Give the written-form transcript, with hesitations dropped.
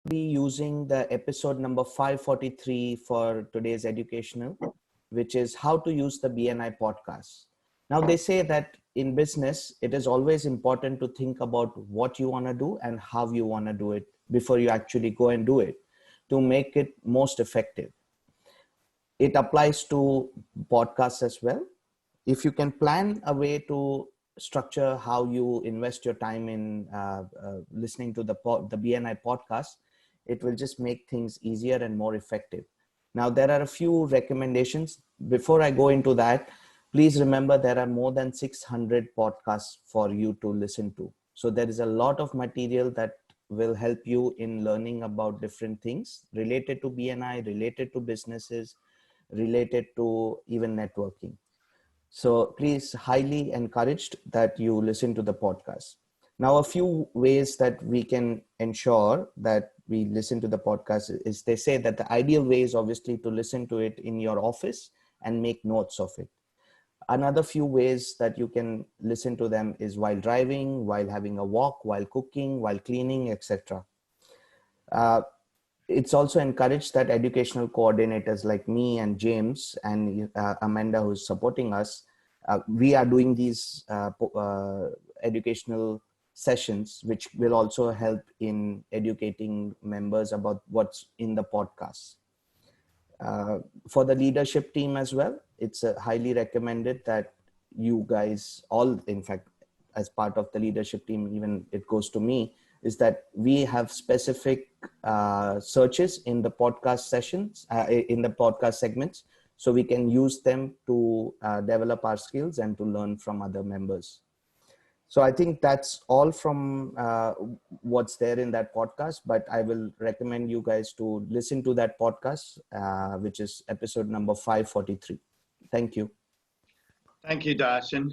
be using the episode number 543 for today's educational, which is how to use the BNI podcast. Now, they say that in business, it is always important to think about what you want to do and how you want to do it before you actually go and do it to make it most effective. It applies to podcasts as well. If you can plan a way to structure how you invest your time in listening to the BNI podcast, it will just make things easier and more effective. Now, there are a few recommendations. Before I go into that, please remember there are more than 600 podcasts for you to listen to. So there is a lot of material that will help you in learning about different things related to BNI, related to businesses, related to even networking. So please, highly encouraged that you listen to the podcast. Now, a few ways that we can ensure that we listen to the podcast is they say that the ideal way is obviously to listen to it in your office and make notes of it. Another few ways that you can listen to them is while driving, while having a walk, while cooking, while cleaning, etc. It's also encouraged that educational coordinators like me and James and Amanda, who's supporting us, we are doing these educational sessions, which will also help in educating members about what's in the podcast. For the leadership team as well, it's highly recommended that you guys all, in fact, as part of the leadership team, even it goes to me, is that we have specific searches in the podcast sessions, in the podcast segments, so we can use them to develop our skills and to learn from other members. So I think that's all from what's there in that podcast, but I will recommend you guys to listen to that podcast, which is episode number 543. Thank you. Thank you, Darshan.